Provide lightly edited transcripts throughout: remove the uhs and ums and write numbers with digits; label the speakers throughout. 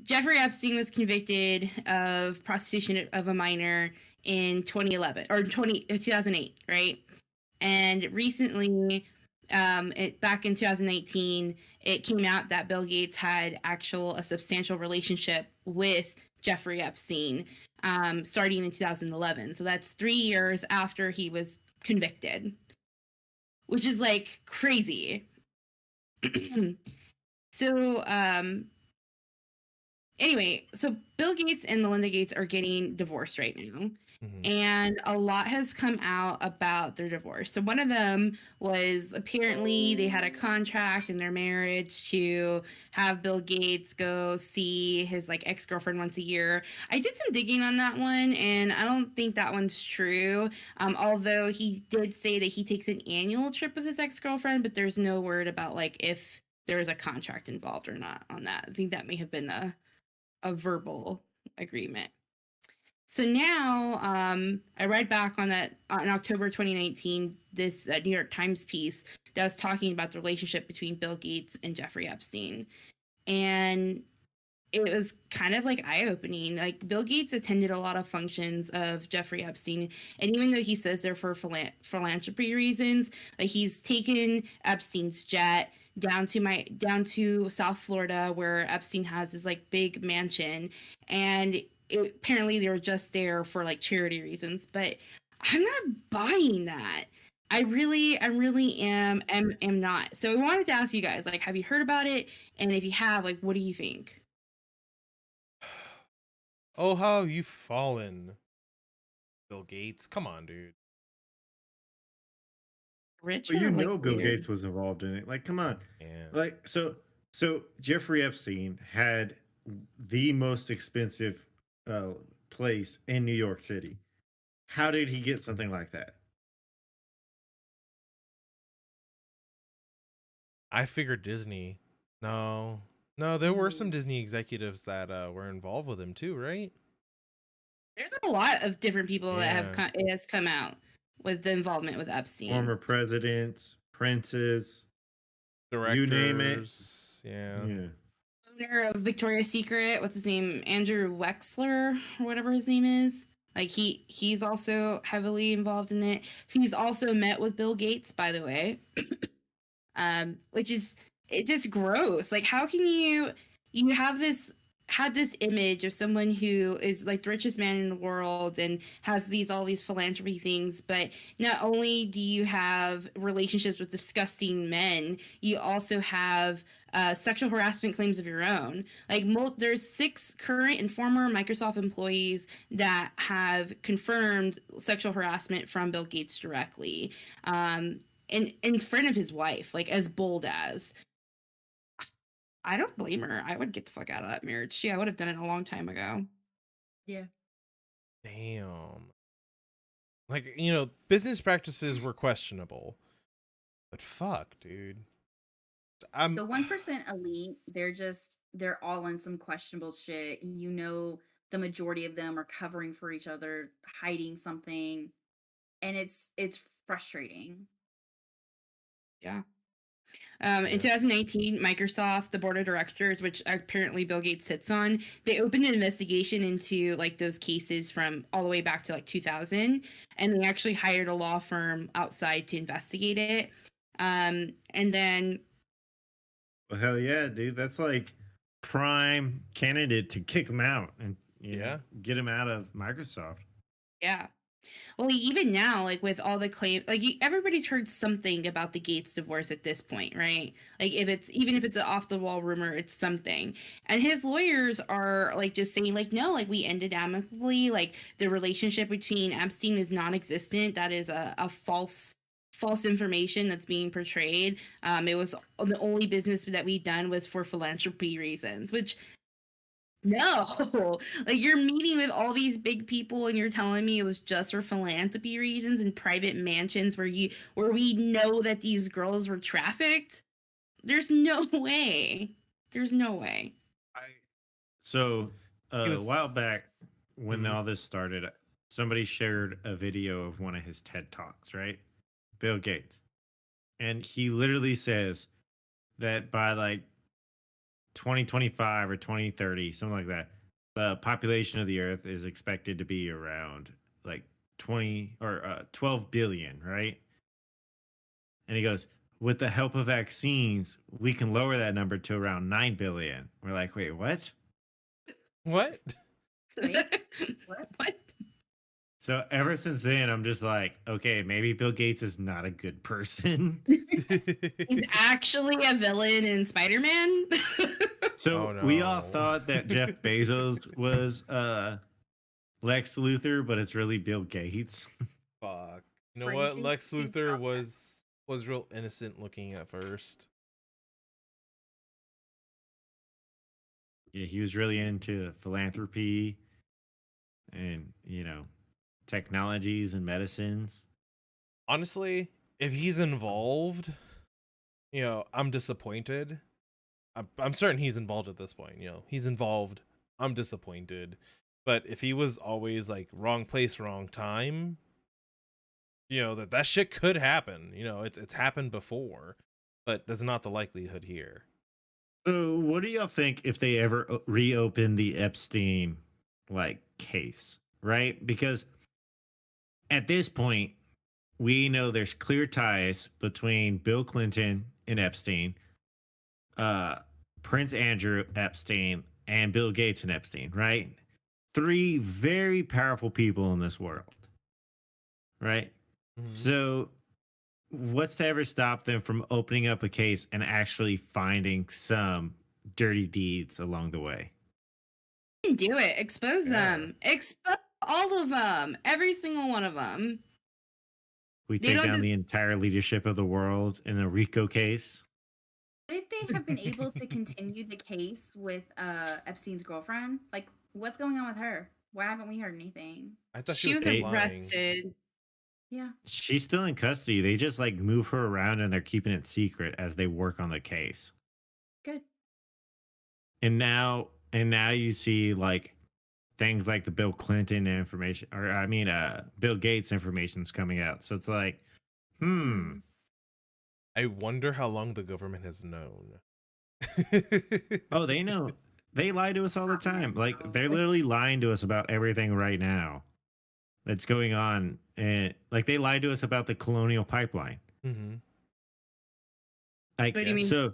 Speaker 1: Jeffrey Epstein was convicted of prostitution of a minor in 2011 or 2008, right? And recently, back in 2019, it came out that Bill Gates had a substantial relationship with Jeffrey Epstein, starting in 2011. So that's 3 years after he was convicted, which is like crazy. so anyway, so Bill Gates and Melinda Gates are getting divorced right now. Mm-hmm. And a lot has come out about their divorce. So one of them was apparently they had a contract in their marriage to have Bill Gates go see his like ex-girlfriend once a year. I did some digging on that one, and I don't think that one's true. Although he did say that he takes an annual trip with his ex-girlfriend, but there's no word about like if there was a contract involved or not on that. I think that may have been a verbal agreement. So now I read back on that in October 2019, this New York Times piece that was talking about the relationship between Bill Gates and Jeffrey Epstein. And it was kind of like eye-opening. Like Bill Gates attended a lot of functions of Jeffrey Epstein, and even though he says they're for philanthropy reasons, like he's taken Epstein's jet down to South Florida where Epstein has his like big mansion, and apparently they were just there for like charity reasons. But I'm not buying that. I really am not. So I wanted to ask you guys, like, have you heard about it? And if you have, like, what do you think?
Speaker 2: Oh, how have you fallen, Bill Gates? Come on, dude.
Speaker 1: Rich,
Speaker 3: well,
Speaker 1: like,
Speaker 3: Bill
Speaker 1: weird?
Speaker 3: Gates was involved in it. Like, come on.
Speaker 2: Yeah.
Speaker 3: Like, so Jeffrey Epstein had the most expensive place in New York City. How did he get something like that?
Speaker 2: I figured Disney. No, there were some Disney executives that were involved with him too, right?
Speaker 1: There's a lot of different people that has come out with the involvement with Epstein.
Speaker 3: Former presidents, princes,
Speaker 2: directors,
Speaker 3: you name it.
Speaker 2: Yeah.
Speaker 1: Owner of Victoria's Secret, what's his name? Andrew Wexler, or whatever his name is. Like he's also heavily involved in it. He's also met with Bill Gates, by the way. Which is it's just gross. Like how can you had this image of someone who is like the richest man in the world and has all these philanthropy things, but not only do you have relationships with disgusting men, you also have sexual harassment claims of your own. Like there's 6 current and former Microsoft employees that have confirmed sexual harassment from Bill Gates directly. In front of his wife, like as bold as. I don't blame her. I would get the fuck out of that marriage. I would have done it a long time ago.
Speaker 4: Yeah.
Speaker 2: Damn. Like, business practices were questionable. But fuck, dude.
Speaker 4: The 1% elite, they're all in some questionable shit. The majority of them are covering for each other, hiding something. And it's frustrating.
Speaker 1: Yeah. In 2019, Microsoft, the board of directors, which apparently Bill Gates sits on, they opened an investigation into like those cases from all the way back to like 2000, and they actually hired a law firm outside to investigate it. And then,
Speaker 3: well, hell yeah, dude, that's like prime candidate to kick him out and get him out of Microsoft.
Speaker 1: Yeah. Well, even now, like with all the claims, like everybody's heard something about the Gates divorce at this point, right? Like even if it's an off the wall rumor, it's something. And his lawyers are like just saying like, no, like we ended amicably. Like the relationship between Epstein is non-existent. That is a false information that's being portrayed. It was the only business that we've done was for philanthropy reasons, which. No, like you're meeting with all these big people and you're telling me it was just for philanthropy reasons and private mansions where we know that these girls were trafficked. There's no way. There's no way.
Speaker 3: So a while back when all this started, somebody shared a video of one of his TED Talks, right? Bill Gates. And he literally says that by like 2025 or 2030, something like that, the population of the Earth is expected to be around like 20 or 12 billion, right? And he goes, with the help of vaccines, we can lower that number to around 9 billion. We're like, wait, what?
Speaker 2: What?
Speaker 4: Wait, what?
Speaker 1: What?
Speaker 3: So ever since then, I'm just like, okay, maybe Bill Gates is not a good person.
Speaker 1: He's actually a villain in Spider-Man.
Speaker 3: So
Speaker 2: Oh,
Speaker 3: we all
Speaker 2: no.
Speaker 3: thought that Jeff Bezos was Lex Luthor, but it's really Bill Gates.
Speaker 2: Fuck. You know
Speaker 4: Right,
Speaker 2: what?
Speaker 4: you
Speaker 2: Lex
Speaker 4: think
Speaker 2: Luthor
Speaker 4: about that.
Speaker 2: was real innocent looking at first.
Speaker 3: Yeah, he was really into philanthropy and, technologies and medicines.
Speaker 2: Honestly, if he's involved, I'm disappointed. I'm certain he's involved at this point. He's involved. I'm disappointed. But if he was always like wrong place, wrong time, that shit could happen. It's happened before, but that's not the likelihood here.
Speaker 3: So, what do y'all think if they ever reopen the Epstein case, right? Because at this point, we know there's clear ties between Bill Clinton and Epstein, uh, Prince Andrew Epstein, and Bill Gates and Epstein, right? Three very powerful people in this world, right?
Speaker 2: Mhm.
Speaker 3: So, what's to ever stop them from opening up a case and actually finding some dirty deeds along the way?
Speaker 1: can do it. Expose
Speaker 2: Yeah.
Speaker 1: them. Expose all of them. Every single one of them.
Speaker 3: We
Speaker 1: They
Speaker 3: take
Speaker 1: don't
Speaker 3: down
Speaker 1: just
Speaker 3: the entire leadership of the world in a RICO case.
Speaker 4: Would they have been able to continue the case with Epstein's girlfriend? Like, what's going on with her? Why haven't we heard anything?
Speaker 2: I thought she
Speaker 1: she
Speaker 2: was
Speaker 1: was
Speaker 2: complying.
Speaker 1: arrested.
Speaker 4: Yeah.
Speaker 3: She's still in custody. They just move her around and they're keeping it secret as they work on the case.
Speaker 4: Good.
Speaker 3: And now you see things like the Bill Clinton information, or I mean Bill Gates information's coming out. So it's like,
Speaker 2: I wonder how long the government has known.
Speaker 3: oh, they know. They lie to us all the time. Like they're literally lying to us about everything right now that's going on. And they lied to us about the Colonial Pipeline.
Speaker 2: Mm-hmm.
Speaker 3: Like
Speaker 1: What do you mean?
Speaker 3: so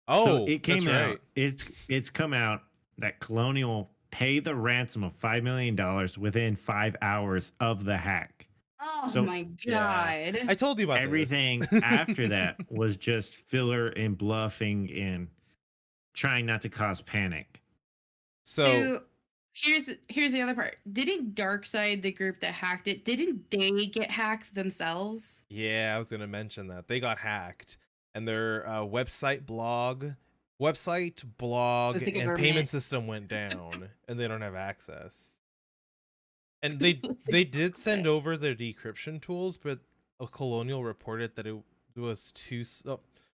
Speaker 2: Oh,
Speaker 3: it
Speaker 2: that's
Speaker 3: came out.
Speaker 2: right.
Speaker 3: It's come out that Colonial paid the ransom of $5 million within 5 hours of the hack.
Speaker 1: Oh
Speaker 3: So
Speaker 1: my
Speaker 2: Yeah.
Speaker 1: god.
Speaker 2: I told you about
Speaker 3: everything
Speaker 2: this.
Speaker 3: after that was just filler and bluffing and trying not to cause panic.
Speaker 2: So
Speaker 1: here's the other part. Didn't Darkseid, the group that hacked it, didn't they get hacked themselves?
Speaker 2: yeah, I was gonna mention that they got hacked, and their website, blog,
Speaker 1: Was the
Speaker 2: and
Speaker 1: government.
Speaker 2: payment system went down, and they don't have access. And they
Speaker 1: Was the
Speaker 2: they did send
Speaker 1: government.
Speaker 2: over their decryption tools, but a Colonial reported that it was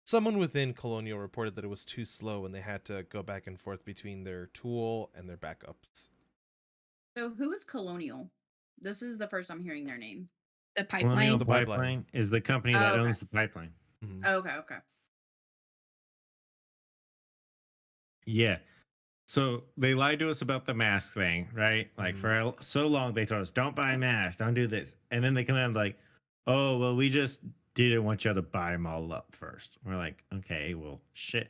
Speaker 2: someone within Colonial reported that it was too slow, and they had to go back and forth between their tool and their backups.
Speaker 4: So who is Colonial? This is the first I'm hearing their name.
Speaker 1: The
Speaker 3: Colonial
Speaker 1: pipeline.
Speaker 2: The pipeline.
Speaker 3: Pipeline is the company
Speaker 4: Oh,
Speaker 3: that
Speaker 4: okay.
Speaker 3: owns the pipeline.
Speaker 2: Mhm.
Speaker 4: Oh, okay.
Speaker 3: Yeah. So they lied to us about the mask thing, right? Like for so long they told us, don't buy masks, don't do this. And then they come out like, oh, well, we just didn't want you to buy them all up first. We're like, okay, well, shit.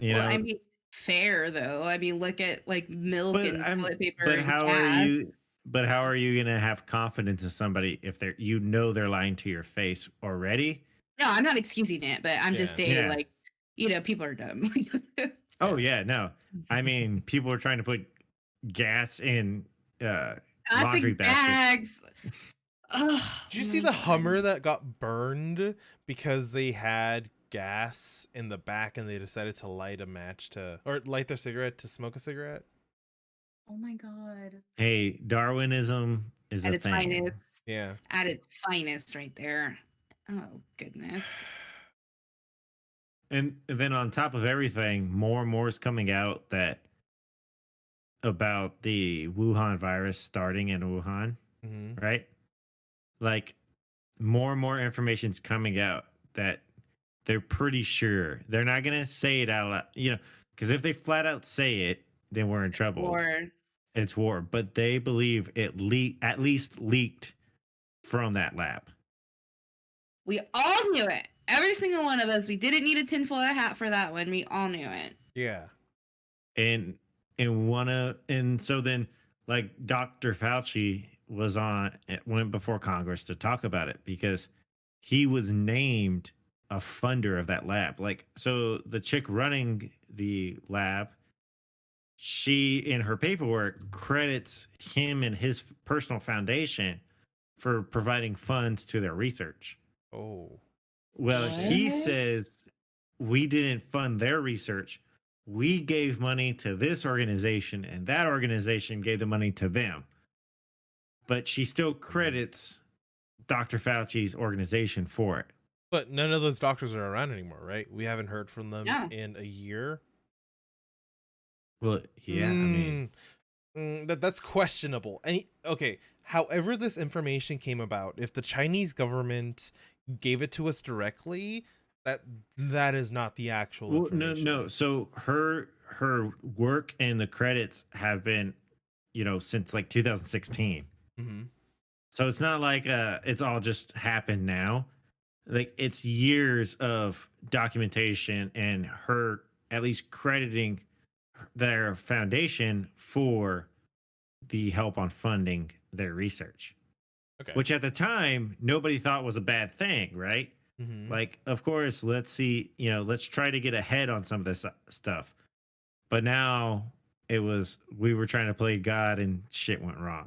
Speaker 1: Well, I mean, fair though. I mean, look at like milk
Speaker 3: but
Speaker 1: and toilet paper
Speaker 3: but
Speaker 1: and
Speaker 3: how are
Speaker 1: gas.
Speaker 3: you gonna have confidence in somebody if they're lying to your face already?
Speaker 1: No, I'm not excusing it, but I'm just saying,
Speaker 3: Yeah.
Speaker 1: like, people are dumb.
Speaker 3: Oh yeah, no. I mean, people are trying to put gas in laundry
Speaker 1: Plastic
Speaker 3: baskets.
Speaker 1: bags. Oh,
Speaker 2: Did you see
Speaker 1: my
Speaker 2: the
Speaker 1: God.
Speaker 2: Hummer that got burned because they had gas in the back and they decided to light their cigarette to smoke a cigarette?
Speaker 4: Oh my god.
Speaker 3: Hey, Darwinism is
Speaker 1: At
Speaker 3: a
Speaker 1: its
Speaker 3: thing.
Speaker 1: finest.
Speaker 2: Yeah.
Speaker 1: At its finest, right there. Oh goodness.
Speaker 3: And then on top of everything, more and more is coming out about the Wuhan virus starting in Wuhan,
Speaker 2: Mm-hmm.
Speaker 3: right? Like more and more information is coming out that they're pretty sure. They're not going to say it out loud. Because if they flat out say it, then we're in trouble.
Speaker 1: Or
Speaker 3: It's war. But they believe it at least leaked from that lab.
Speaker 1: we all knew it. Every single one of us. We didn't need a tinfoil hat for that one. We all knew it.
Speaker 2: Yeah.
Speaker 3: And so then like Dr. Fauci went before Congress to talk about it because he was named a funder of that lab. Like, so the chick running the lab, she in her paperwork credits him and his personal foundation for providing funds to their research.
Speaker 2: Oh.
Speaker 3: Well, he
Speaker 1: What?
Speaker 3: says we didn't fund their research. We gave money to this organization, and that organization gave the money to them. But she still credits Dr. Fauci's organization for it.
Speaker 2: But none of those doctors are around anymore, right? We haven't heard from them
Speaker 1: Yeah.
Speaker 2: in a year.
Speaker 3: Well, yeah, I mean,
Speaker 2: that's questionable. And okay, however this information came about, if the Chinese government gave it to us directly, that is not the actual information.
Speaker 3: No. So her work and the credits have been, since like 2016.
Speaker 2: Mm-hmm.
Speaker 3: So it's not like it's all just happened now. Like it's years of documentation and her at least crediting their foundation for the help on funding their research.
Speaker 2: Okay.
Speaker 3: Which at the time nobody thought was a bad thing, right?
Speaker 2: Mm-hmm.
Speaker 3: Like, of course, let's let's try to get ahead on some of this stuff. But now we were trying to play God and shit went wrong.